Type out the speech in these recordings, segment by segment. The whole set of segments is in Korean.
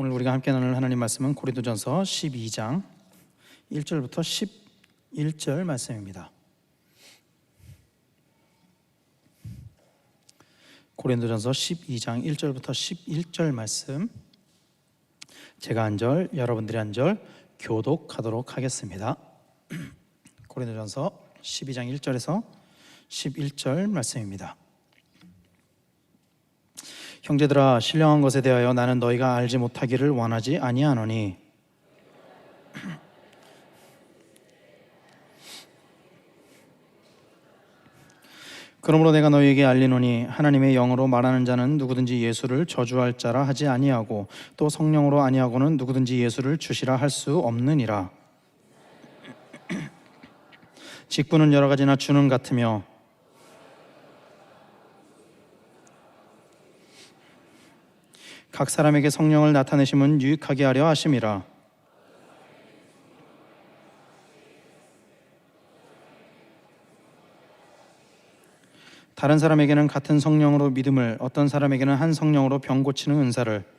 오늘 우리가 함께 나눌 하나님 말씀은 고린도전서 12장 1절부터 11절 말씀입니다. 고린도전서 12장 1절부터 11절 말씀, 제가 한 절, 여러분들이 한 절 교독하도록 하겠습니다. 고린도전서 12장 1절에서 11절 말씀입니다. 형제들아, 신령한 것에 대하여 나는 너희가 알지 못하기를 원하지 아니하노니 그러므로 내가 너희에게 알리노니 하나님의 영으로 말하는 자는 누구든지 예수를 저주할 자라 하지 아니하고 또 성령으로 아니하고는 누구든지 예수를 주시라 할 수 없느니라. 직분은 여러 가지나 주는 같으며 각 사람에게 성령을 나타내심은 유익하게 하려 하심이라. 다른 사람에게는 같은 성령으로 믿음을, 어떤 사람에게는 한 성령으로 병 고치는 은사를,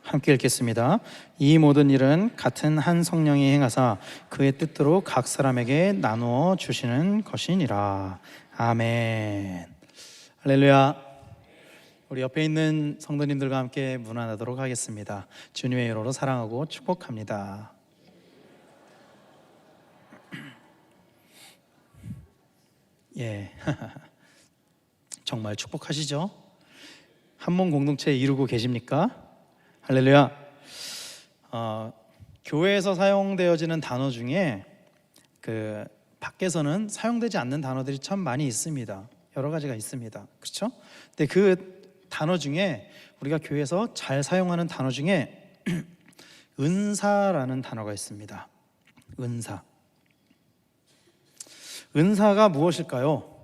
함께 읽겠습니다. 이 모든 일은 같은 한 성령이 행하사 그의 뜻대로 각 사람에게 나누어 주시는 것이니라. 아멘. 할렐루야. 우리 옆에 있는 성도님들과 함께 문안하도록 하겠습니다. 주님의 이름으로 사랑하고 축복합니다. 예, 정말 축복하시죠? 한 몸 공동체 이루고 계십니까? 할렐루야. 교회에서 사용되어지는 단어 중에 밖에서는 사용되지 않는 단어들이 참 많이 있습니다. 여러 가지가 있습니다. 그렇죠? 근데 그 단어 중에 우리가 교회에서 잘 사용하는 단어 중에 은사라는 단어가 있습니다. 은사가 무엇일까요?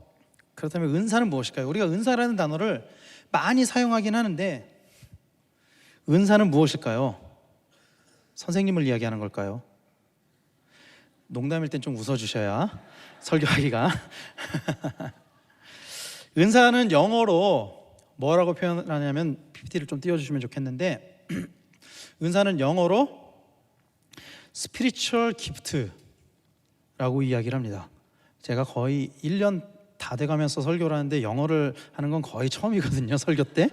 그렇다면 은사는 무엇일까요? 우리가 은사라는 단어를 많이 사용하긴 하는데 은사는 무엇일까요? 선생님을 이야기하는 걸까요? 농담일 땐 좀 웃어주셔야 설교하기가. 은사는 영어로 뭐라고 표현하냐면, PPT를 좀 띄워주시면 좋겠는데, 은사는 영어로 Spiritual Gift라고 이야기를 합니다. 제가 거의 1년 다 돼가면서 설교를 하는데 영어를 하는 건 거의 처음이거든요, 설교 때.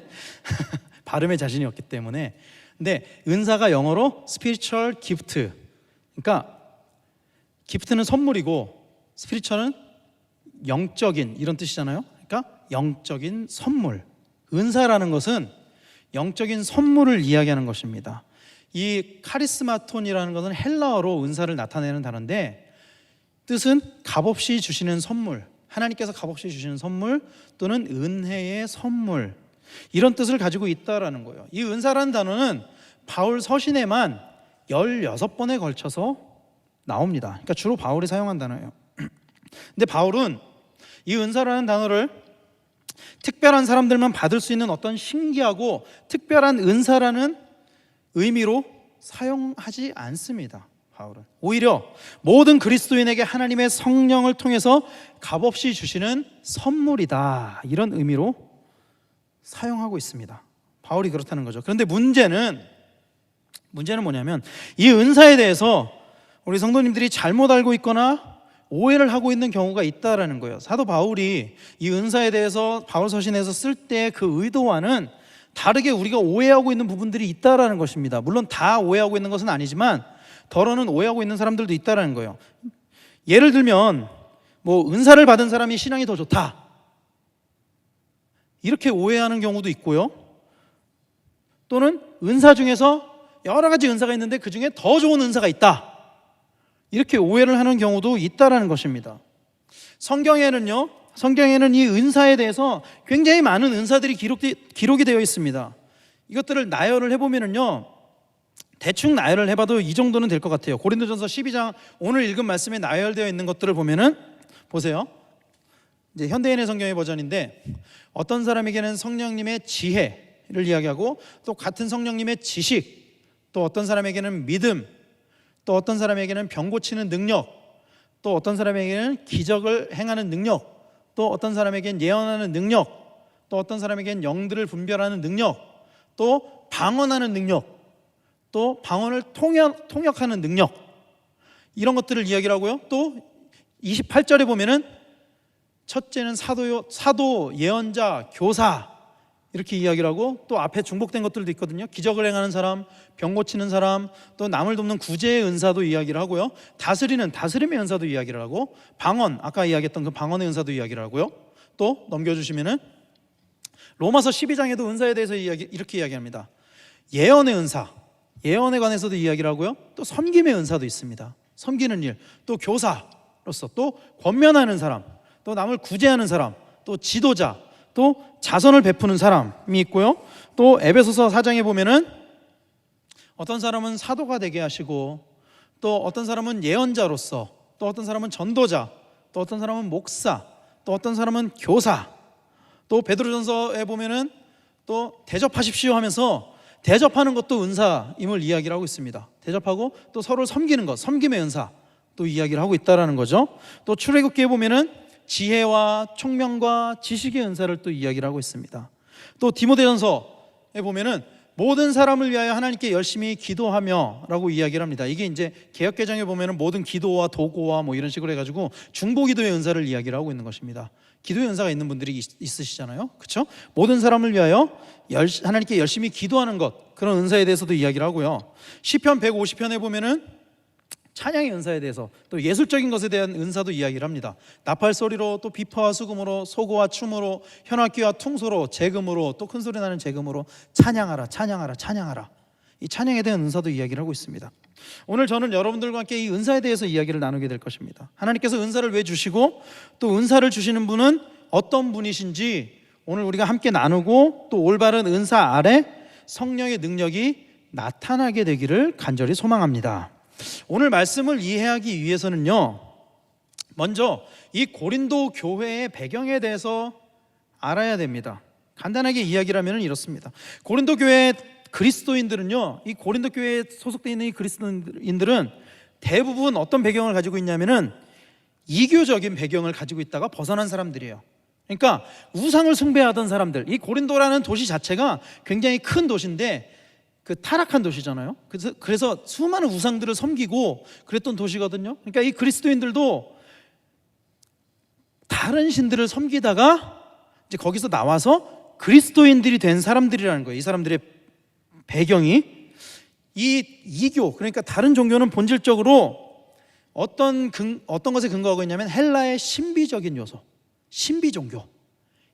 발음에 자신이 없기 때문에. 근데 은사가 영어로 spiritual gift, 그러니까 gift는 선물이고 spiritual은 영적인, 이런 뜻이잖아요. 그러니까 영적인 선물. 은사라는 것은 영적인 선물을 이야기하는 것입니다. 이 카리스마톤이라는 것은 헬라어로 은사를 나타내는 단어인데, 뜻은 값없이 주시는 선물, 하나님께서 값없이 주시는 선물 또는 은혜의 선물, 이런 뜻을 가지고 있다라는 거예요. 이 은사라는 단어는 바울 서신에만 16번에 걸쳐서 나옵니다. 그러니까 주로 바울이 사용한 단어예요. 근데 바울은 이 은사라는 단어를 특별한 사람들만 받을 수 있는 어떤 신기하고 특별한 은사라는 의미로 사용하지 않습니다. 바울은 오히려 모든 그리스도인에게 하나님의 성령을 통해서 값없이 주시는 선물이다, 이런 의미로 사용하고 있습니다. 바울이 그렇다는 거죠. 그런데 문제는 뭐냐면, 이 은사에 대해서 우리 성도님들이 잘못 알고 있거나 오해를 하고 있는 경우가 있다라는 거예요. 사도 바울이 이 은사에 대해서 바울 서신에서 쓸 때 그 의도와는 다르게 우리가 오해하고 있는 부분들이 있다라는 것입니다. 물론 다 오해하고 있는 것은 아니지만 더러는 오해하고 있는 사람들도 있다라는 거예요. 예를 들면 은사를 받은 사람이 신앙이 더 좋다, 이렇게 오해하는 경우도 있고요. 또는 은사 중에서 여러 가지 은사가 있는데 그 중에 더 좋은 은사가 있다, 이렇게 오해를 하는 경우도 있다라는 것입니다. 성경에는 이 은사에 대해서 굉장히 많은 은사들이 기록이 되어 있습니다. 이것들을 나열을 해보면요, 대충 나열을 해봐도 이 정도는 될 것 같아요. 고린도전서 12장 오늘 읽은 말씀에 나열되어 있는 것들을 보면은, 보세요. 이제 현대인의 성경의 버전인데, 어떤 사람에게는 성령님의 지혜를 이야기하고, 또 같은 성령님의 지식, 또 어떤 사람에게는 믿음, 또 어떤 사람에게는 병 고치는 능력, 또 어떤 사람에게는 기적을 행하는 능력, 또 어떤 사람에게는 예언하는 능력, 또 어떤 사람에게는 영들을 분별하는 능력, 또 방언하는 능력, 또 방언을 통역하는 능력, 이런 것들을 이야기를 하고요. 또 28절에 보면은 첫째는 사도, 예언자, 교사, 이렇게 이야기를 하고, 또 앞에 중복된 것들도 있거든요. 기적을 행하는 사람, 병 고치는 사람, 또 남을 돕는 구제의 은사도 이야기를 하고요. 다스림의 은사도 이야기를 하고, 방언, 아까 이야기했던 그 방언의 은사도 이야기를 하고요. 또 넘겨주시면은 로마서 12장에도 은사에 대해서 이렇게 이야기합니다. 예언의 은사, 예언에 관해서도 이야기를 하고요. 또 섬김의 은사도 있습니다. 섬기는 일, 또 교사로서, 또 권면하는 사람, 또 남을 구제하는 사람, 또 지도자, 또 자선을 베푸는 사람이 있고요. 또 에베소서 4장에 보면은 어떤 사람은 사도가 되게 하시고, 또 어떤 사람은 예언자로서, 또 어떤 사람은 전도자, 또 어떤 사람은 목사, 또 어떤 사람은 교사, 또 베드로전서에 보면은 또 대접하십시오 하면서 대접하는 것도 은사임을 이야기를 하고 있습니다. 대접하고 또 서로를 섬기는 것, 섬김의 은사 또 이야기를 하고 있다라는 거죠. 또 출애굽기에 보면은 지혜와 총명과 지식의 은사를 또 이야기를 하고 있습니다. 또 디모데전서에 보면은 모든 사람을 위하여 하나님께 열심히 기도하며 라고 이야기를 합니다. 이게 이제 개역개정에 보면은 모든 기도와 도고와 뭐 이런 식으로 해가지고 중보기도의 은사를 이야기를 하고 있는 것입니다. 기도의 은사가 있는 분들이 있으시잖아요, 그렇죠? 모든 사람을 위하여 하나님께 열심히 기도하는 것, 그런 은사에 대해서도 이야기를 하고요. 시편 150편에 보면은 찬양의 은사에 대해서, 또 예술적인 것에 대한 은사도 이야기를 합니다. 나팔 소리로, 또 비파와 수금으로, 소고와 춤으로, 현악기와 퉁소로, 재금으로, 또 큰 소리 나는 재금으로 찬양하라, 찬양하라, 찬양하라. 이 찬양에 대한 은사도 이야기를 하고 있습니다. 오늘 저는 여러분들과 함께 이 은사에 대해서 이야기를 나누게 될 것입니다. 하나님께서 은사를 왜 주시고, 또 은사를 주시는 분은 어떤 분이신지 오늘 우리가 함께 나누고, 또 올바른 은사 아래 성령의 능력이 나타나게 되기를 간절히 소망합니다. 오늘 말씀을 이해하기 위해서는요, 먼저 이 고린도 교회의 배경에 대해서 알아야 됩니다. 간단하게 이야기를 하면 이렇습니다. 고린도 교회 그리스도인들은요, 이 고린도 교회에 소속되어 있는 이 그리스도인들은 대부분 어떤 배경을 가지고 있냐면은 이교적인 배경을 가지고 있다가 벗어난 사람들이에요. 그러니까 우상을 숭배하던 사람들, 이 고린도라는 도시 자체가 굉장히 큰 도시인데 그 타락한 도시잖아요. 그래서 수많은 우상들을 섬기고 그랬던 도시거든요. 그러니까 이 그리스도인들도 다른 신들을 섬기다가 이제 거기서 나와서 그리스도인들이 된 사람들이라는 거예요. 이 사람들의 배경이 이 이교, 그러니까 다른 종교는 본질적으로 어떤 것에 근거하고 있냐면 헬라의 신비적인 요소, 신비 종교,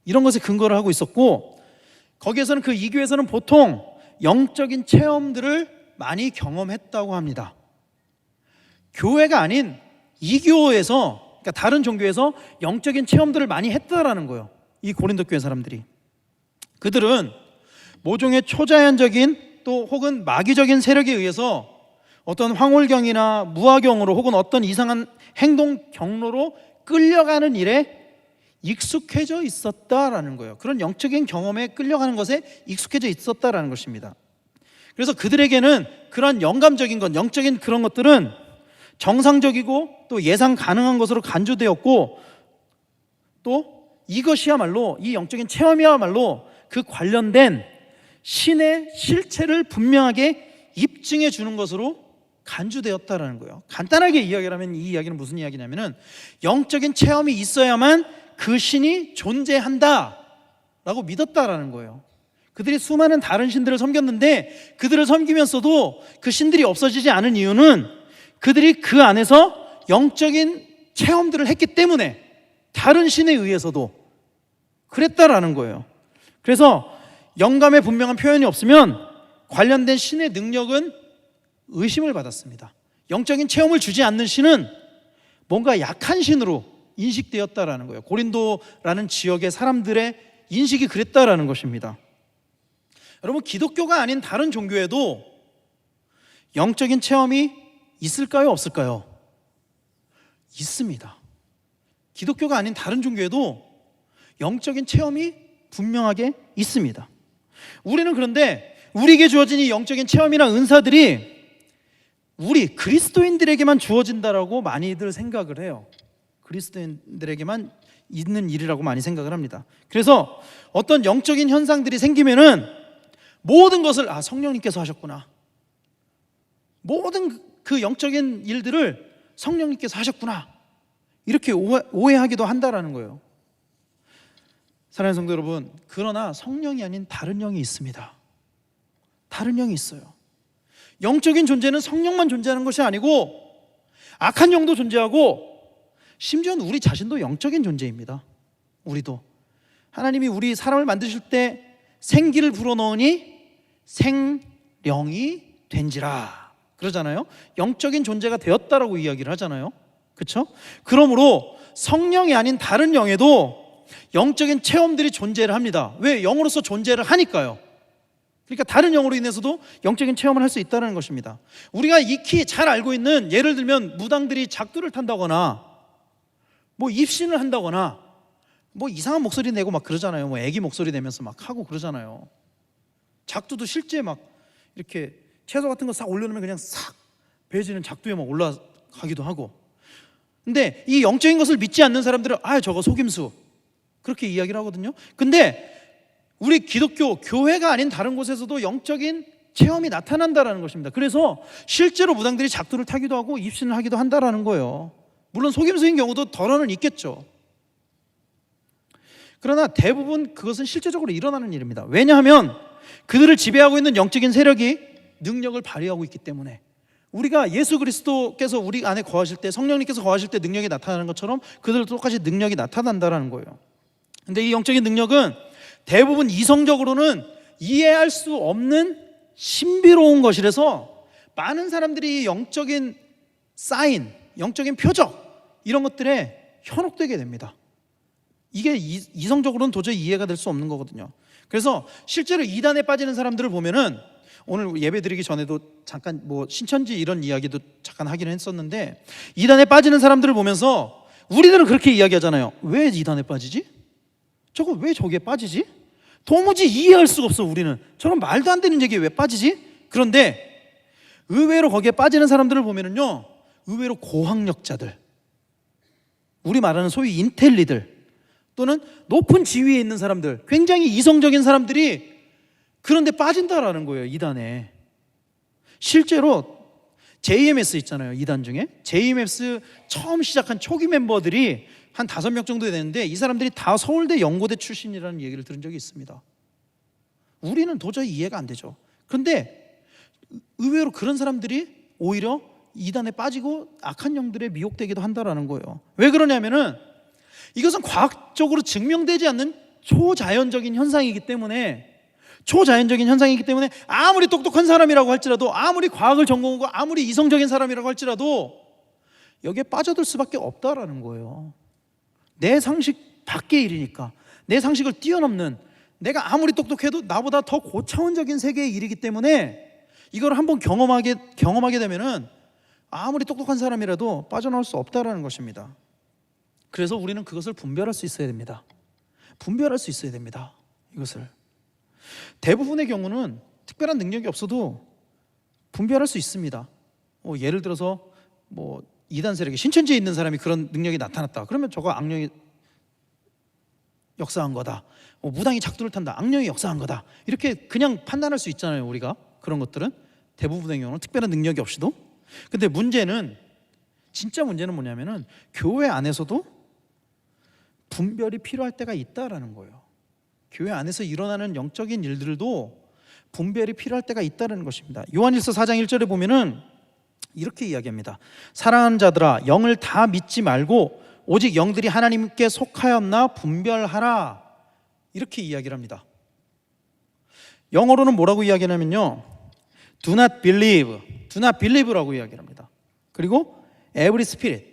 이런 것에 근거를 하고 있었고, 거기에서는 그 이교에서는 보통 영적인 체험들을 많이 경험했다고 합니다. 교회가 아닌 이교에서, 그러니까 다른 종교에서 영적인 체험들을 많이 했다라는 거예요. 이 고린도 교회 사람들이. 그들은 모종의 초자연적인 또 혹은 마귀적인 세력에 의해서 어떤 황홀경이나 무화경으로 혹은 어떤 이상한 행동 경로로 끌려가는 일에 익숙해져 있었다라는 거예요. 그런 영적인 경험에 끌려가는 것에 익숙해져 있었다라는 것입니다. 그래서 그들에게는 그런 영감적인 것, 영적인 그런 것들은 정상적이고 또 예상 가능한 것으로 간주되었고, 또 이것이야말로, 이 영적인 체험이야말로 그 관련된 신의 실체를 분명하게 입증해 주는 것으로 간주되었다라는 거예요. 간단하게 이야기를 하면 이 이야기는 무슨 이야기냐면은 영적인 체험이 있어야만 그 신이 존재한다 라고 믿었다라는 거예요. 그들이 수많은 다른 신들을 섬겼는데 그들을 섬기면서도 그 신들이 없어지지 않은 이유는 그들이 그 안에서 영적인 체험들을 했기 때문에, 다른 신에 의해서도 그랬다라는 거예요. 그래서 영감의 분명한 표현이 없으면 관련된 신의 능력은 의심을 받았습니다. 영적인 체험을 주지 않는 신은 뭔가 약한 신으로 인식되었다라는 거예요. 고린도라는 지역의 사람들의 인식이 그랬다라는 것입니다. 여러분, 기독교가 아닌 다른 종교에도 영적인 체험이 있을까요, 없을까요? 있습니다. 기독교가 아닌 다른 종교에도 영적인 체험이 분명하게 있습니다. 우리는 그런데 우리에게 주어진 이 영적인 체험이나 은사들이 우리 그리스도인들에게만 주어진다라고 많이들 생각을 해요. 그리스도인들에게만 있는 일이라고 많이 생각을 합니다. 그래서 어떤 영적인 현상들이 생기면은 모든 것을 성령님께서 하셨구나, 모든 그 영적인 일들을 성령님께서 하셨구나, 이렇게 오해하기도 한다라는 거예요. 사랑하는 성도 여러분, 그러나 성령이 아닌 다른 영이 있습니다. 다른 영이 있어요. 영적인 존재는 성령만 존재하는 것이 아니고 악한 영도 존재하고 심지어는 우리 자신도 영적인 존재입니다. 우리도 하나님이 우리 사람을 만드실 때 생기를 불어넣으니 생령이 된지라 그러잖아요. 영적인 존재가 되었다라고 이야기를 하잖아요. 그렇죠? 그러므로 성령이 아닌 다른 영에도 영적인 체험들이 존재를 합니다. 왜? 영으로서 존재를 하니까요. 그러니까 다른 영으로 인해서도 영적인 체험을 할 수 있다는 것입니다. 우리가 익히 잘 알고 있는, 예를 들면 무당들이 작두를 탄다거나 뭐 입신을 한다거나 뭐 이상한 목소리 내고 막 그러잖아요. 뭐 애기 목소리 내면서 막 하고 그러잖아요. 작두도 실제 막 이렇게 채소 같은 거 싹 올려놓으면 그냥 싹 배지는 작두에 막 올라가기도 하고. 근데 이 영적인 것을 믿지 않는 사람들은 저거 속임수, 그렇게 이야기를 하거든요. 근데 우리 기독교 교회가 아닌 다른 곳에서도 영적인 체험이 나타난다라는 것입니다. 그래서 실제로 무당들이 작두를 타기도 하고 입신을 하기도 한다라는 거예요. 물론 속임수인 경우도 덜어는 있겠죠. 그러나 대부분 그것은 실제적으로 일어나는 일입니다. 왜냐하면 그들을 지배하고 있는 영적인 세력이 능력을 발휘하고 있기 때문에. 우리가 예수 그리스도께서 우리 안에 거하실 때, 성령님께서 거하실 때 능력이 나타나는 것처럼 그들도 똑같이 능력이 나타난다라는 거예요. 근데 이 영적인 능력은 대부분 이성적으로는 이해할 수 없는 신비로운 것이라서 많은 사람들이 영적인 사인, 영적인 표적, 이런 것들에 현혹되게 됩니다. 이게 이성적으로는 도저히 이해가 될 수 없는 거거든요. 그래서 실제로 이단에 빠지는 사람들을 보면은, 오늘 예배 드리기 전에도 잠깐 뭐 신천지 이런 이야기도 잠깐 하기는 했었는데, 이단에 빠지는 사람들을 보면서 우리들은 그렇게 이야기하잖아요. 왜 이단에 빠지지? 저거 왜 저기에 빠지지? 도무지 이해할 수가 없어. 우리는 저런 말도 안 되는 얘기에 왜 빠지지? 그런데 의외로 거기에 빠지는 사람들을 보면은요, 의외로 고학력자들, 우리 말하는 소위 인텔리들, 또는 높은 지위에 있는 사람들, 굉장히 이성적인 사람들이 그런데 빠진다라는 거예요. 이단에. 실제로 JMS 있잖아요. 이단 중에 JMS 처음 시작한 초기 멤버들이 한 5명 정도 되는데, 이 사람들이 다 서울대 연고대 출신이라는 얘기를 들은 적이 있습니다. 우리는 도저히 이해가 안 되죠. 그런데 의외로 그런 사람들이 오히려 이단에 빠지고 악한 영들에 미혹되기도 한다라는 거예요. 왜 그러냐면은 이것은 과학적으로 증명되지 않는 초자연적인 현상이기 때문에, 아무리 똑똑한 사람이라고 할지라도, 아무리 과학을 전공하고 아무리 이성적인 사람이라고 할지라도 여기에 빠져들 수밖에 없다라는 거예요. 내 상식 밖의 일이니까, 내 상식을 뛰어넘는, 내가 아무리 똑똑해도 나보다 더 고차원적인 세계의 일이기 때문에 이걸 한번 경험하게 되면은 아무리 똑똑한 사람이라도 빠져나올 수 없다라는 것입니다. 그래서 우리는 그것을 분별할 수 있어야 됩니다. 이것을 대부분의 경우는 특별한 능력이 없어도 분별할 수 있습니다. 예를 들어서 뭐 이단 세력이, 신천지에 있는 사람이 그런 능력이 나타났다. 그러면 저거 악령이 역사한 거다. 무당이 작두를 탄다. 악령이 역사한 거다. 이렇게 그냥 판단할 수 있잖아요. 우리가 그런 것들은 대부분의 경우는 특별한 능력이 없이도. 근데 진짜 문제는 뭐냐면은 교회 안에서도 분별이 필요할 때가 있다라는 거예요. 교회 안에서 일어나는 영적인 일들도 분별이 필요할 때가 있다는 것입니다. 요한일서 4장 1절에 보면은 이렇게 이야기합니다. 사랑하는 자들아, 영을 다 믿지 말고 오직 영들이 하나님께 속하였나 분별하라, 이렇게 이야기를 합니다. 영어로는 뭐라고 이야기하냐면요, do not believe라고 이야기를 합니다. 그리고 every spirit,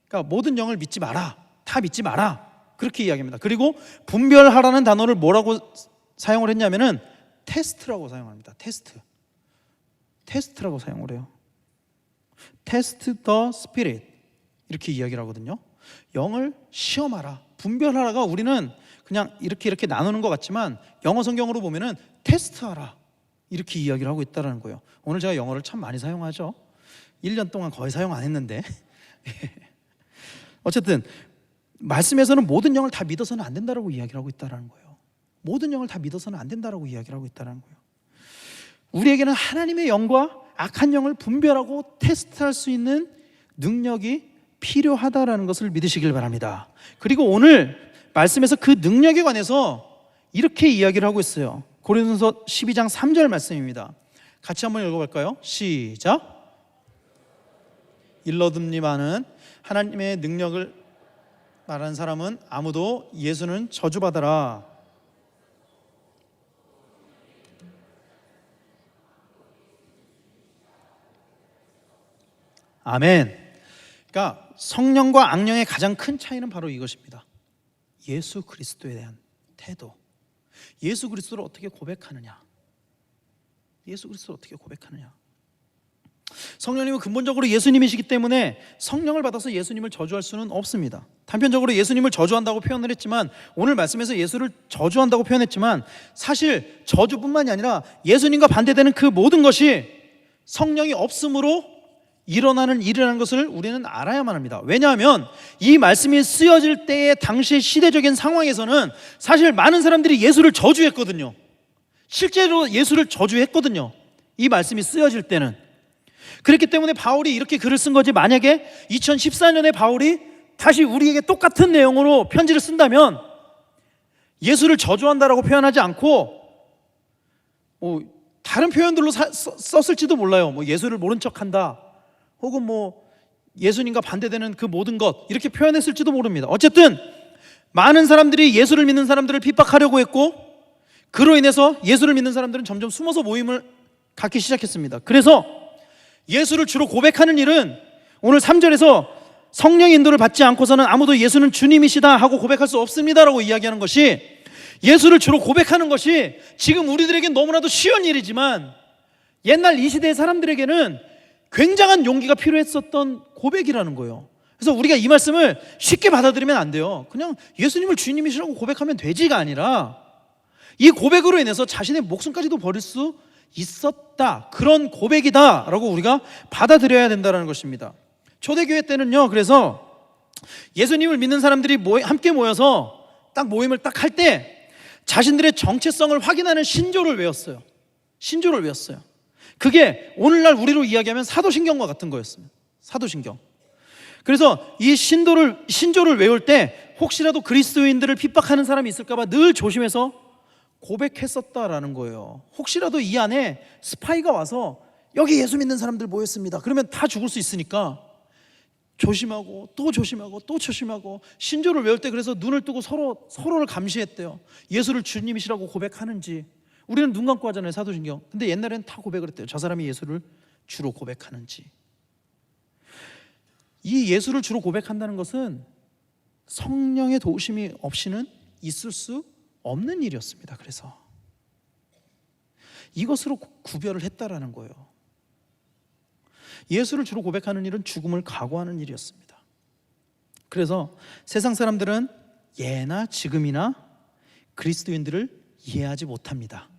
그러니까 모든 영을 믿지 마라, 다 믿지 마라, 그렇게 이야기합니다. 그리고 분별하라는 단어를 뭐라고 사용을 했냐면은 테스트라고 사용합니다. 테스트라고 사용을 해요. 테스트 더 스피릿, 이렇게 이야기를 하거든요. 영을 시험하라, 분별하라가 우리는 그냥 이렇게 나누는 것 같지만 영어 성경으로 보면은 테스트하라, 이렇게 이야기를 하고 있다는 거예요. 오늘 제가 영어를 참 많이 사용하죠. 1년 동안 거의 사용 안 했는데 어쨌든 말씀에서는 모든 영을 다 믿어서는 안 된다라고 이야기를 하고 있다는 거예요. 모든 영을 다 믿어서는 안 된다라고 이야기를 하고 있다는 거예요. 우리에게는 하나님의 영과 악한 영을 분별하고 테스트할 수 있는 능력이 필요하다라는 것을 믿으시길 바랍니다. 그리고 오늘 말씀에서 그 능력에 관해서 이렇게 이야기를 하고 있어요. 고린도서 12장 3절 말씀입니다. 같이 한번 읽어볼까요? 시작. 일러듭니만은 하나님의 능력을 말하는 사람은 아무도 예수는 저주받아라. 아멘. 그러니까 성령과 악령의 가장 큰 차이는 바로 이것입니다. 예수 그리스도에 대한 태도. 예수 그리스도를 어떻게 고백하느냐. 예수 그리스도를 어떻게 고백하느냐. 성령님은 근본적으로 예수님이시기 때문에 성령을 받아서 예수님을 저주할 수는 없습니다. 단편적으로 예수님을 저주한다고 표현을 했지만, 오늘 말씀에서 예수를 저주한다고 표현했지만, 사실 저주뿐만이 아니라 예수님과 반대되는 그 모든 것이 성령이 없음으로 일어나는 일이라는 것을 우리는 알아야만 합니다. 왜냐하면 이 말씀이 쓰여질 때의 당시의 시대적인 상황에서는 사실 많은 사람들이 예수를 저주했거든요. 실제로 예수를 저주했거든요. 이 말씀이 쓰여질 때는. 그렇기 때문에 바울이 이렇게 글을 쓴 거지, 만약에 2014년에 바울이 다시 우리에게 똑같은 내용으로 편지를 쓴다면 예수를 저주한다라고 표현하지 않고 다른 표현들로 썼을지도 몰라요. 예수를 모른 척한다, 혹은 예수님과 반대되는 그 모든 것, 이렇게 표현했을지도 모릅니다. 어쨌든 많은 사람들이 예수를 믿는 사람들을 핍박하려고 했고, 그로 인해서 예수를 믿는 사람들은 점점 숨어서 모임을 갖기 시작했습니다. 그래서 예수를 주로 고백하는 일은 오늘 3절에서 성령의 인도를 받지 않고서는 아무도 예수는 주님이시다 하고 고백할 수 없습니다라고 이야기하는 것이, 예수를 주로 고백하는 것이 지금 우리들에겐 너무나도 쉬운 일이지만 옛날 이 시대의 사람들에게는 굉장한 용기가 필요했었던 고백이라는 거예요. 그래서 우리가 이 말씀을 쉽게 받아들이면 안 돼요. 그냥 예수님을 주님이시라고 고백하면 되지가 아니라, 이 고백으로 인해서 자신의 목숨까지도 버릴 수 있었다, 그런 고백이다 라고 우리가 받아들여야 된다는 것입니다. 초대교회 때는요, 그래서 예수님을 믿는 사람들이 함께 모여서 딱 모임을 딱 할 때 자신들의 정체성을 확인하는 신조를 외웠어요. 신조를 외웠어요. 그게 오늘날 우리로 이야기하면 사도신경과 같은 거였습니다. 사도신경. 그래서 이 신조를 외울 때 혹시라도 그리스도인들을 핍박하는 사람이 있을까봐 늘 조심해서 고백했었다라는 거예요. 혹시라도 이 안에 스파이가 와서 여기 예수 믿는 사람들 모였습니다, 그러면 다 죽을 수 있으니까 조심하고 또 조심하고 또 조심하고, 신조를 외울 때 그래서 눈을 뜨고 서로를 감시했대요. 예수를 주님이시라고 고백하는지. 우리는 눈 감고 하잖아요, 사도신경. 근데 옛날에는 다 고백을 했대요. 저 사람이 예수를 주로 고백하는지. 이 예수를 주로 고백한다는 것은 성령의 도우심이 없이는 있을 수 없는 일이었습니다. 그래서 이것으로 구별을 했다라는 거예요. 예수를 주로 고백하는 일은 죽음을 각오하는 일이었습니다. 그래서 세상 사람들은 예나 지금이나 그리스도인들을 이해하지 못합니다.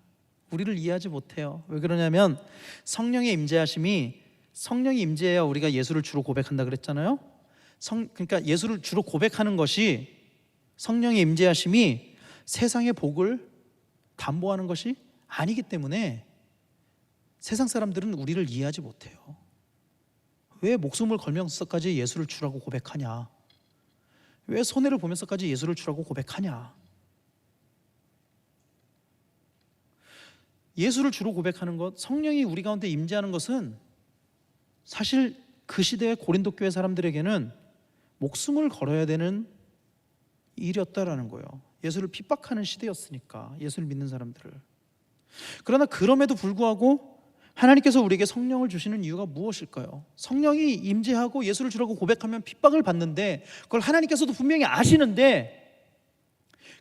우리를 이해하지 못해요. 왜 그러냐면 성령의 성령이 임재해야 우리가 예수를 주로 고백한다 그랬잖아요. 그러니까 예수를 주로 고백하는 것이, 성령의 임재하심이 세상의 복을 담보하는 것이 아니기 때문에 세상 사람들은 우리를 이해하지 못해요. 왜 목숨을 걸면서까지 예수를 주라고 고백하냐? 왜 손해를 보면서까지 예수를 주라고 고백하냐? 예수를 주로 고백하는 것, 성령이 우리 가운데 임재하는 것은 사실 그 시대의 고린도 교회 사람들에게는 목숨을 걸어야 되는 일이었다라는 거예요. 예수를 핍박하는 시대였으니까, 예수를 믿는 사람들을. 그러나 그럼에도 불구하고 하나님께서 우리에게 성령을 주시는 이유가 무엇일까요? 성령이 임재하고 예수를 주라고 고백하면 핍박을 받는데, 그걸 하나님께서도 분명히 아시는데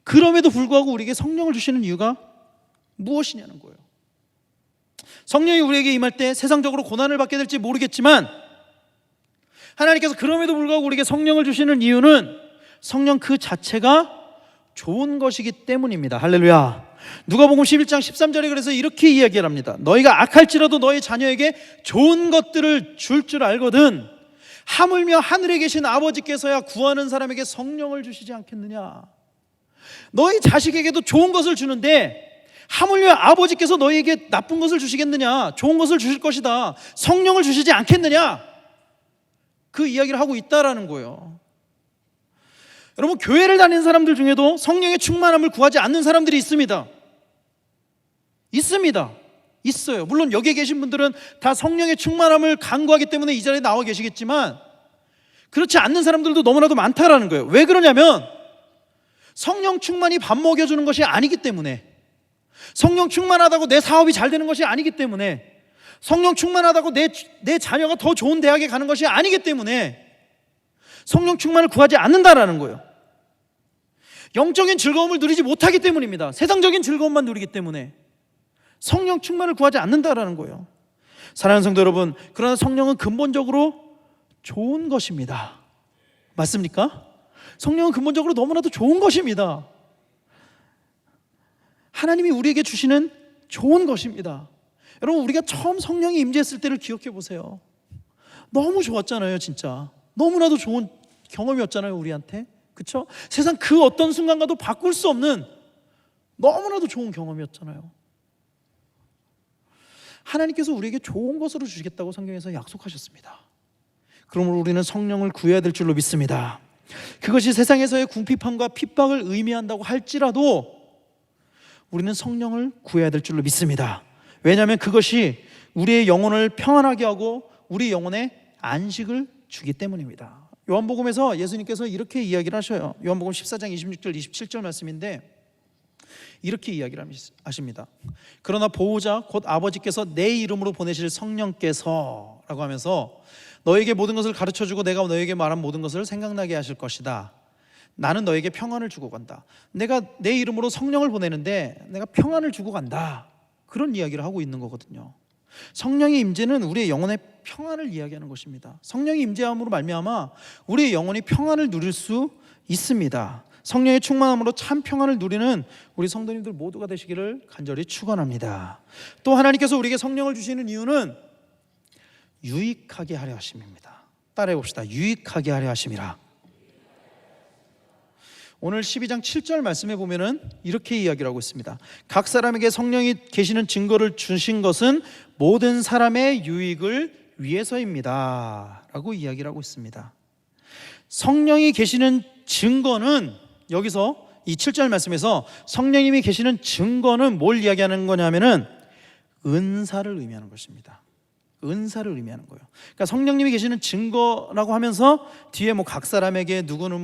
그럼에도 불구하고 우리에게 성령을 주시는 이유가 무엇이냐는 거예요. 성령이 우리에게 임할 때 세상적으로 고난을 받게 될지 모르겠지만, 하나님께서 그럼에도 불구하고 우리에게 성령을 주시는 이유는 성령 그 자체가 좋은 것이기 때문입니다. 할렐루야. 누가복음 11장 13절에 그래서 이렇게 이야기를 합니다. 너희가 악할지라도 너희 자녀에게 좋은 것들을 줄 줄 알거든 하물며 하늘에 계신 아버지께서야 구하는 사람에게 성령을 주시지 않겠느냐. 너희 자식에게도 좋은 것을 주는데 하물며 아버지께서 너희에게 나쁜 것을 주시겠느냐. 좋은 것을 주실 것이다. 성령을 주시지 않겠느냐. 그 이야기를 하고 있다라는 거예요. 여러분, 교회를 다니는 사람들 중에도 성령의 충만함을 구하지 않는 사람들이 있습니다. 있어요. 물론 여기에 계신 분들은 다 성령의 충만함을 간구하기 때문에 이 자리에 나와 계시겠지만 그렇지 않는 사람들도 너무나도 많다라는 거예요. 왜 그러냐면 성령 충만이 밥 먹여주는 것이 아니기 때문에, 성령 충만하다고 내 사업이 잘 되는 것이 아니기 때문에, 성령 충만하다고 내 자녀가 더 좋은 대학에 가는 것이 아니기 때문에 성령 충만을 구하지 않는다라는 거예요. 영적인 즐거움을 누리지 못하기 때문입니다. 세상적인 즐거움만 누리기 때문에 성령 충만을 구하지 않는다라는 거예요. 사랑하는 성도 여러분, 그러나 성령은 근본적으로 좋은 것입니다. 맞습니까? 성령은 근본적으로 너무나도 좋은 것입니다. 하나님이 우리에게 주시는 좋은 것입니다. 여러분, 우리가 처음 성령이 임재했을 때를 기억해 보세요. 너무 좋았잖아요. 진짜 너무나도 좋은 경험이었잖아요, 우리한테. 그렇죠? 세상 그 어떤 순간과도 바꿀 수 없는 너무나도 좋은 경험이었잖아요. 하나님께서 우리에게 좋은 것으로 주시겠다고 성경에서 약속하셨습니다. 그러므로 우리는 성령을 구해야 될 줄로 믿습니다. 그것이 세상에서의 궁핍함과 핍박을 의미한다고 할지라도 우리는 성령을 구해야 될 줄로 믿습니다. 왜냐하면 그것이 우리의 영혼을 평안하게 하고 우리 영혼에 안식을 주기 때문입니다. 요한복음에서 예수님께서 이렇게 이야기를 하셔요. 요한복음 14장 26절 27절 말씀인데 이렇게 이야기를 하십니다. 그러나 보호자 곧 아버지께서 내 이름으로 보내실 성령께서 라고 하면서 너에게 모든 것을 가르쳐주고 내가 너에게 말한 모든 것을 생각나게 하실 것이다. 나는 너에게 평안을 주고 간다. 내가 내 이름으로 성령을 보내는데 내가 평안을 주고 간다. 그런 이야기를 하고 있는 거거든요. 성령의 임재는 우리의 영혼의 평안을 이야기하는 것입니다. 성령의 임재함으로 말미암아 우리의 영혼이 평안을 누릴 수 있습니다. 성령의 충만함으로 참 평안을 누리는 우리 성도님들 모두가 되시기를 간절히 축원합니다. 또 하나님께서 우리에게 성령을 주시는 이유는 유익하게 하려 하심입니다. 따라해 봅시다. 유익하게 하려 하심이라. 오늘 12장 7절 말씀에 보면은 이렇게 이야기를 하고 있습니다. 각 사람에게 성령이 계시는 증거를 주신 것은 모든 사람의 유익을 위해서입니다 라고 이야기를 하고 있습니다. 성령이 계시는 증거는, 여기서 이 7절 말씀에서 성령님이 계시는 증거는 뭘 이야기하는 거냐면은 은사를 의미하는 것입니다. 은사를 의미하는 거예요. 그러니까 성령님이 계시는 증거라고 하면서 뒤에 뭐 각 사람에게 누구는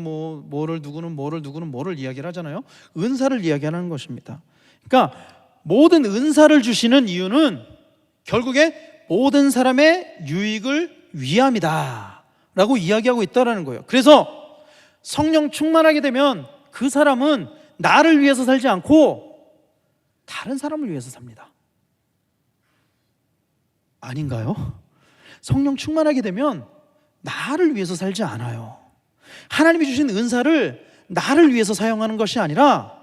뭐를 누구는 뭐를 이야기를 하잖아요. 은사를 이야기하는 것입니다. 그러니까 모든 은사를 주시는 이유는 결국에 모든 사람의 유익을 위함이다 라고 이야기하고 있다는 거예요. 그래서 성령 충만하게 되면 그 사람은 나를 위해서 살지 않고 다른 사람을 위해서 삽니다. 아닌가요? 성령 충만하게 되면 나를 위해서 살지 않아요. 하나님이 주신 은사를 나를 위해서 사용하는 것이 아니라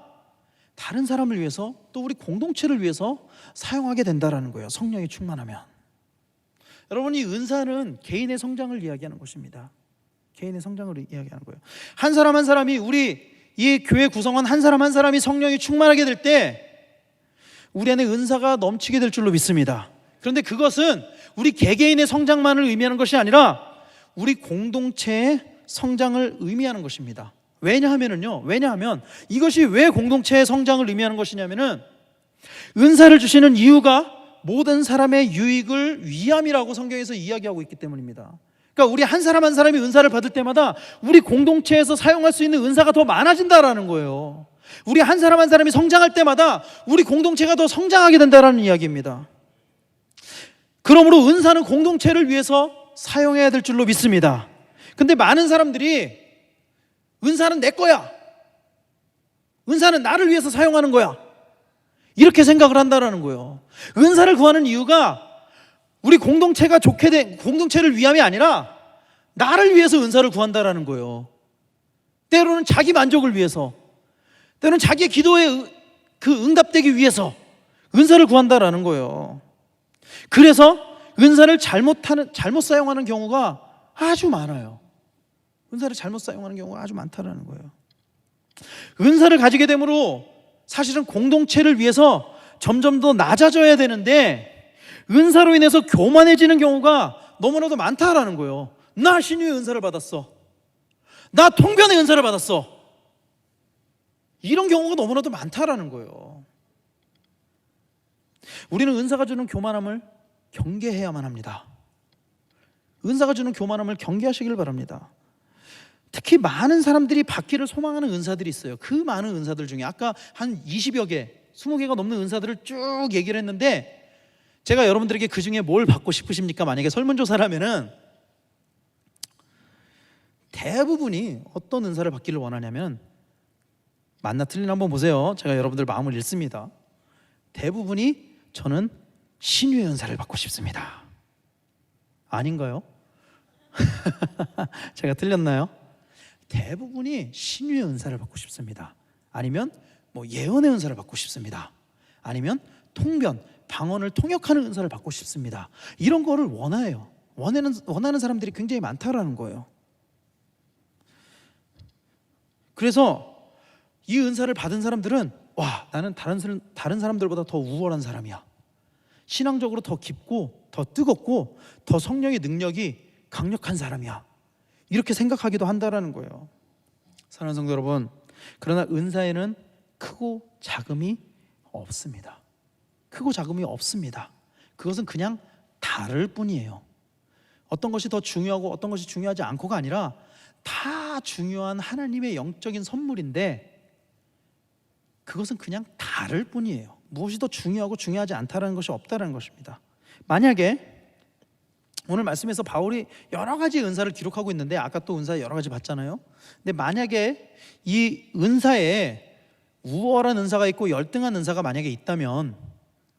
다른 사람을 위해서, 또 우리 공동체를 위해서 사용하게 된다는 거예요. 성령이 충만하면. 여러분, 이 은사는 개인의 성장을 이야기하는 것입니다. 개인의 성장을 이야기하는 거예요. 한 사람 한 사람이, 우리 이 교회 구성원 한 사람 한 사람이 성령이 충만하게 될 때 우리 안에 은사가 넘치게 될 줄로 믿습니다. 그런데 그것은 우리 개개인의 성장만을 의미하는 것이 아니라 우리 공동체의 성장을 의미하는 것입니다. 왜냐하면 이것이 왜 공동체의 성장을 의미하는 것이냐면은 은사를 주시는 이유가 모든 사람의 유익을 위함이라고 성경에서 이야기하고 있기 때문입니다. 그러니까 우리 한 사람 한 사람이 은사를 받을 때마다 우리 공동체에서 사용할 수 있는 은사가 더 많아진다라는 거예요. 우리 한 사람 한 사람이 성장할 때마다 우리 공동체가 더 성장하게 된다라는 이야기입니다. 그러므로 은사는 공동체를 위해서 사용해야 될 줄로 믿습니다. 근데 많은 사람들이 은사는 내 거야, 은사는 나를 위해서 사용하는 거야, 이렇게 생각을 한다라는 거예요. 은사를 구하는 이유가 우리 공동체가 좋게 된 공동체를 위함이 아니라 나를 위해서 은사를 구한다라는 거예요. 때로는 자기 만족을 위해서, 때로는 자기의 기도의 그 응답되기 위해서 은사를 구한다라는 거예요. 그래서 은사를 잘못 사용하는 경우가 아주 많아요. 은사를 잘못 사용하는 경우가 아주 많다라는 거예요. 은사를 가지게 되므로 사실은 공동체를 위해서 점점 더 낮아져야 되는데 은사로 인해서 교만해지는 경우가 너무나도 많다라는 거예요. 나 신유의 은사를 받았어. 나 통변의 은사를 받았어. 이런 경우가 너무나도 많다라는 거예요. 우리는 은사가 주는 교만함을 경계해야만 합니다. 은사가 주는 교만함을 경계하시길 바랍니다. 특히 많은 사람들이 받기를 소망하는 은사들이 있어요. 그 많은 은사들 중에 아까 한 20여 개, 20개가 넘는 은사들을 쭉 얘기를 했는데 제가 여러분들에게 그 중에 뭘 받고 싶으십니까? 만약에 설문조사를 하면은 대부분이 어떤 은사를 받기를 원하냐면, 맞나 틀리나 한번 보세요. 제가 여러분들 마음을 읽습니다. 대부분이 저는 신유의 은사를 받고 싶습니다. 아닌가요? 제가 틀렸나요? 대부분이 신유의 은사를 받고 싶습니다. 아니면 뭐 예언의 은사를 받고 싶습니다. 아니면 통변, 방언을 통역하는 은사를 받고 싶습니다. 이런 거를 원해요. 원하는 사람들이 굉장히 많다라는 거예요. 그래서 이 은사를 받은 사람들은 와, 나는 다른 사람들보다 더 우월한 사람이야. 신앙적으로 더 깊고 더 뜨겁고 더 성령의 능력이 강력한 사람이야. 이렇게 생각하기도 한다라는 거예요. 사랑하는 성도 여러분, 그러나 은사에는 크고 작음이 없습니다. 크고 작음이 없습니다. 그것은 그냥 다를 뿐이에요. 어떤 것이 더 중요하고 어떤 것이 중요하지 않고가 아니라 다 중요한 하나님의 영적인 선물인데 그것은 그냥 다를 뿐이에요. 무엇이 더 중요하고 중요하지 않다라는 것이 없다라는 것입니다. 만약에 오늘 말씀에서 바울이 여러 가지 은사를 기록하고 있는데 아까 또 은사 여러 가지 봤잖아요. 근데 만약에 이 은사에 우월한 은사가 있고 열등한 은사가 만약에 있다면,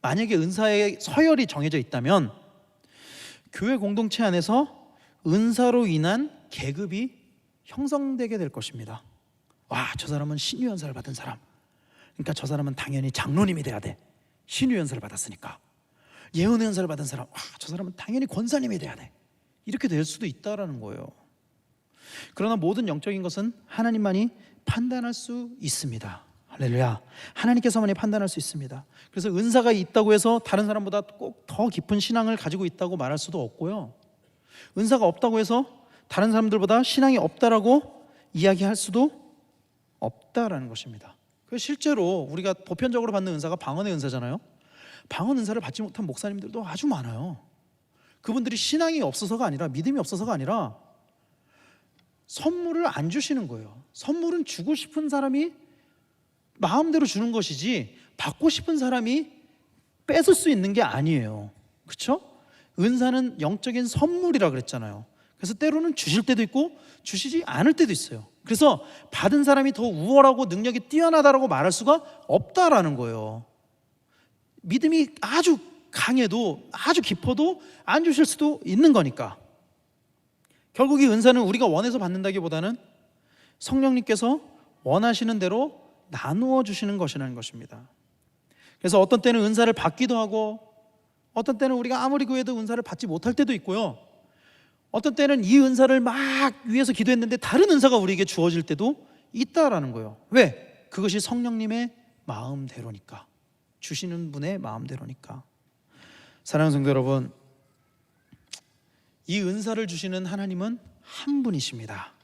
만약에 은사의 서열이 정해져 있다면 교회 공동체 안에서 은사로 인한 계급이 형성되게 될 것입니다. 와, 저 사람은 신유 은사를 받은 사람, 그러니까 저 사람은 당연히 장로님이 돼야 돼. 신유 은사를 받았으니까. 예언의 은사를 받은 사람, 와, 저 사람은 당연히 권사님이 돼야 돼. 이렇게 될 수도 있다라는 거예요. 그러나 모든 영적인 것은 하나님만이 판단할 수 있습니다. 할렐루야. 하나님께서만이 판단할 수 있습니다. 그래서 은사가 있다고 해서 다른 사람보다 꼭 더 깊은 신앙을 가지고 있다고 말할 수도 없고요, 은사가 없다고 해서 다른 사람들보다 신앙이 없다라고 이야기할 수도 없다라는 것입니다. 그래서 실제로 우리가 보편적으로 받는 은사가 방언의 은사잖아요. 방언 은사를 받지 못한 목사님들도 아주 많아요. 그분들이 신앙이 없어서가 아니라, 믿음이 없어서가 아니라 선물을 안 주시는 거예요. 선물은 주고 싶은 사람이 마음대로 주는 것이지 받고 싶은 사람이 뺏을 수 있는 게 아니에요. 그렇죠? 은사는 영적인 선물이라 그랬잖아요. 그래서 때로는 주실 때도 있고 주시지 않을 때도 있어요. 그래서 받은 사람이 더 우월하고 능력이 뛰어나다라고 말할 수가 없다라는 거예요. 믿음이 아주 강해도, 아주 깊어도 안 주실 수도 있는 거니까. 결국 이 은사는 우리가 원해서 받는다기보다는 성령님께서 원하시는 대로 나누어 주시는 것이라는 것입니다. 그래서 어떤 때는 은사를 받기도 하고, 어떤 때는 우리가 아무리 구해도 은사를 받지 못할 때도 있고요, 어떤 때는 이 은사를 막 위해서 기도했는데 다른 은사가 우리에게 주어질 때도 있다라는 거예요. 왜? 그것이 성령님의 마음대로니까, 주시는 분의 마음대로니까. 사랑하는 성도 여러분, 이 은사를 주시는 하나님은 한 분이십니다.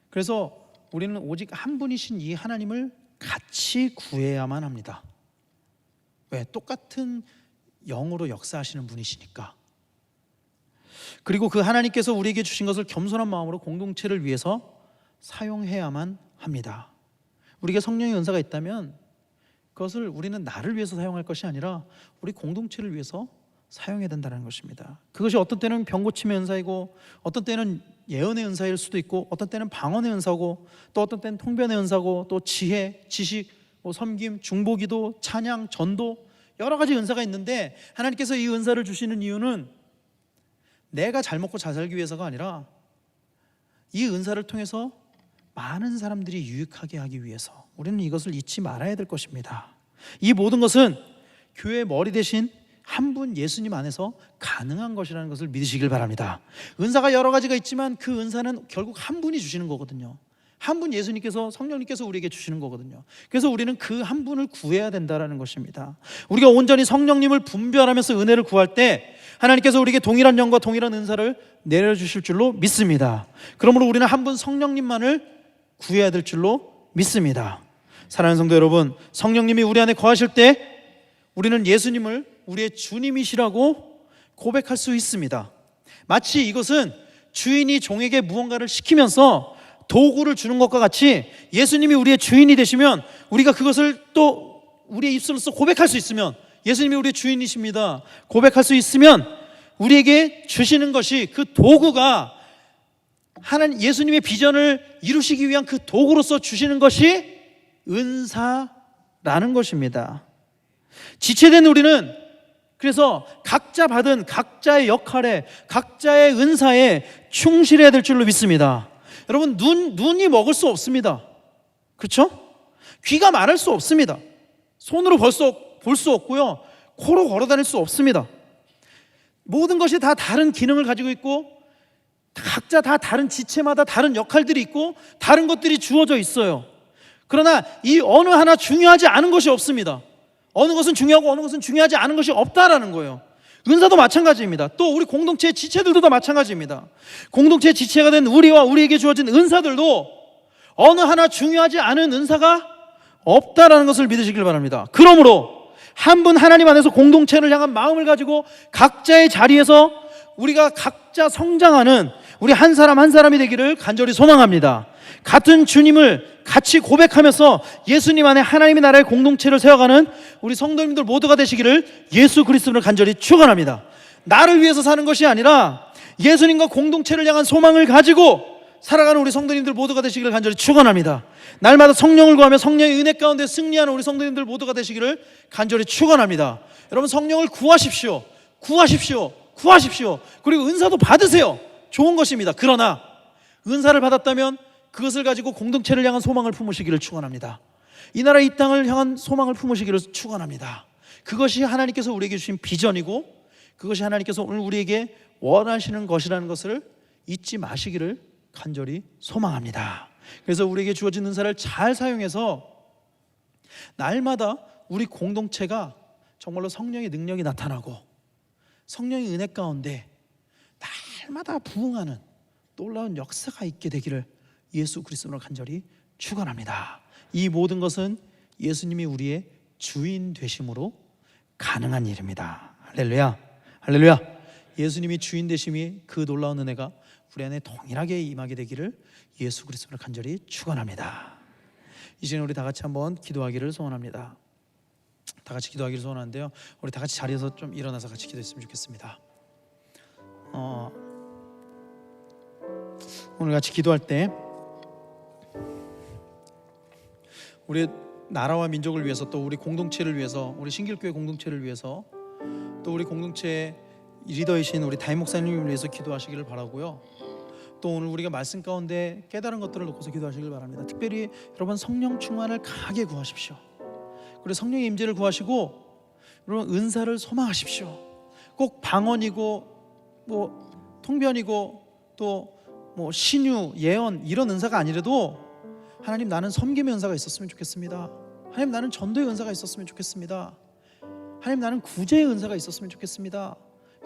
그래서 우리는 오직 한 분이신 이 하나님을 같이 구해야만 합니다. 왜? 똑같은 영으로 역사하시는 분이시니까. 그리고 그 하나님께서 우리에게 주신 것을 겸손한 마음으로 공동체를 위해서 사용해야만 합니다. 우리에게 성령의 은사가 있다면 그것을 우리는 나를 위해서 사용할 것이 아니라 우리 공동체를 위해서 사용해야 된다는 것입니다. 그것이 어떤 때는 병 고침의 은사이고, 어떤 때는 예언의 은사일 수도 있고, 어떤 때는 방언의 은사고, 또 어떤 때는 통변의 은사고, 또 지혜, 지식, 섬김, 중보기도, 찬양, 전도, 여러 가지 은사가 있는데 하나님께서 이 은사를 주시는 이유는 내가 잘 먹고 잘 살기 위해서가 아니라 이 은사를 통해서 많은 사람들이 유익하게 하기 위해서 우리는 이것을 잊지 말아야 될 것입니다. 이 모든 것은 교회의 머리 대신 한 분 예수님 안에서 가능한 것이라는 것을 믿으시길 바랍니다. 은사가 여러 가지가 있지만 그 은사는 결국 한 분이 주시는 거거든요. 한 분 예수님께서, 성령님께서 우리에게 주시는 거거든요. 그래서 우리는 그 한 분을 구해야 된다는 것입니다. 우리가 온전히 성령님을 분별하면서 은혜를 구할 때 하나님께서 우리에게 동일한 영과 동일한 은사를 내려주실 줄로 믿습니다. 그러므로 우리는 한 분 성령님만을 구해야 될 줄로 믿습니다. 사랑하는 성도 여러분, 성령님이 우리 안에 거하실 때 우리는 예수님을 우리의 주님이시라고 고백할 수 있습니다. 마치 이것은 주인이 종에게 무언가를 시키면서 도구를 주는 것과 같이 예수님이 우리의 주인이 되시면 우리가 그것을 또 우리의 입술로서 고백할 수 있으면, 예수님이 우리의 주인이십니다 고백할 수 있으면 우리에게 주시는 것이, 그 도구가 하나님 예수님의 비전을 이루시기 위한 그 도구로서 주시는 것이 은사라는 것입니다. 지체된 우리는 그래서 각자 받은 각자의 역할에, 각자의 은사에 충실해야 될 줄로 믿습니다. 여러분, 눈이 먹을 수 없습니다. 그렇죠? 귀가 말할 수 없습니다. 손으로 볼 수 없고요, 코로 걸어 다닐 수 없습니다. 모든 것이 다 다른 기능을 가지고 있고 각자 다 다른 지체마다 다른 역할들이 있고 다른 것들이 주어져 있어요. 그러나 이 어느 하나 중요하지 않은 것이 없습니다. 어느 것은 중요하고 어느 것은 중요하지 않은 것이 없다라는 거예요. 은사도 마찬가지입니다. 또 우리 공동체의 지체들도 다 마찬가지입니다. 공동체의 지체가 된 우리와 우리에게 주어진 은사들도 어느 하나 중요하지 않은 은사가 없다라는 것을 믿으시길 바랍니다. 그러므로 한 분 하나님 안에서 공동체를 향한 마음을 가지고 각자의 자리에서 우리가 각자 성장하는 우리 한 사람 한 사람이 되기를 간절히 소망합니다. 같은 주님을 같이 고백하면서 예수님 안에 하나님의 나라의 공동체를 세워가는 우리 성도님들 모두가 되시기를 예수 그리스도를 간절히 축원합니다. 나를 위해서 사는 것이 아니라 예수님과 공동체를 향한 소망을 가지고 살아가는 우리 성도님들 모두가 되시기를 간절히 축원합니다. 날마다 성령을 구하며 성령의 은혜 가운데 승리하는 우리 성도님들 모두가 되시기를 간절히 축원합니다. 여러분, 성령을 구하십시오. 그리고 은사도 받으세요. 좋은 것입니다. 그러나 은사를 받았다면 그것을 가지고 공동체를 향한 소망을 품으시기를 축원합니다. 이 나라 이 땅을 향한 소망을 품으시기를 축원합니다. 그것이 하나님께서 우리에게 주신 비전이고 그것이 하나님께서 오늘 우리에게 원하시는 것이라는 것을 잊지 마시기를 간절히 소망합니다. 그래서 우리에게 주어진 은사를 잘 사용해서 날마다 우리 공동체가 정말로 성령의 능력이 나타나고 성령의 은혜 가운데 날마다 부흥하는 놀라운 역사가 있게 되기를 예수 그리스도로 간절히 축원합니다. 이 모든 것은 예수님이 우리의 주인 되심으로 가능한 일입니다. 할렐루야, 할렐루야. 예수님이 주인 되심이, 그 놀라운 은혜가 우리 안에 동일하게 임하게 되기를 예수 그리스도로 간절히 축원합니다. 이 시간에 우리 다 같이 한번 기도하기를 소원합니다. 다 같이 기도하기를 소원하는데요, 우리 다 같이 자리에서 좀 일어나서 같이 기도했으면 좋겠습니다. 오늘 같이 기도할 때 우리 나라와 민족을 위해서, 또 우리 공동체를 위해서, 우리 신길교회 공동체를 위해서, 또 우리 공동체의 리더이신 우리 담임 목사님을 위해서 기도하시기를 바라고요. 또 오늘 우리가 말씀 가운데 깨달은 것들을 놓고서 기도하시길 바랍니다. 특별히 여러분, 성령 충만을 강하게 구하십시오. 그리고 성령의 임재를 구하시고 여러분, 은사를 소망하십시오. 꼭 방언이고 통변이고 또 신유, 예언 이런 은사가 아니라도 하나님, 나는 섬김의 은사가 있었으면 좋겠습니다. 하나님, 나는 전도의 은사가 있었으면 좋겠습니다. 하나님, 나는 구제의 은사가 있었으면 좋겠습니다.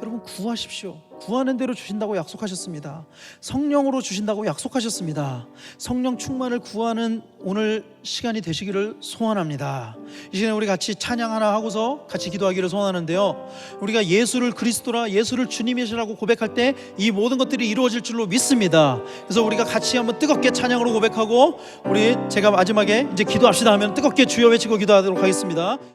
여러분, 구하십시오. 구하는 대로 주신다고 약속하셨습니다. 성령으로 주신다고 약속하셨습니다. 성령 충만을 구하는 오늘 시간이 되시기를 소원합니다. 이 시간에 우리 같이 찬양 하나 하고서 같이 기도하기를 소원하는데요, 우리가 예수를 그리스도라, 예수를 주님이시라고 고백할 때 이 모든 것들이 이루어질 줄로 믿습니다. 그래서 우리가 같이 한번 뜨겁게 찬양으로 고백하고 제가 마지막에 이제 기도합시다 하면 뜨겁게 주여 외치고 기도하도록 하겠습니다.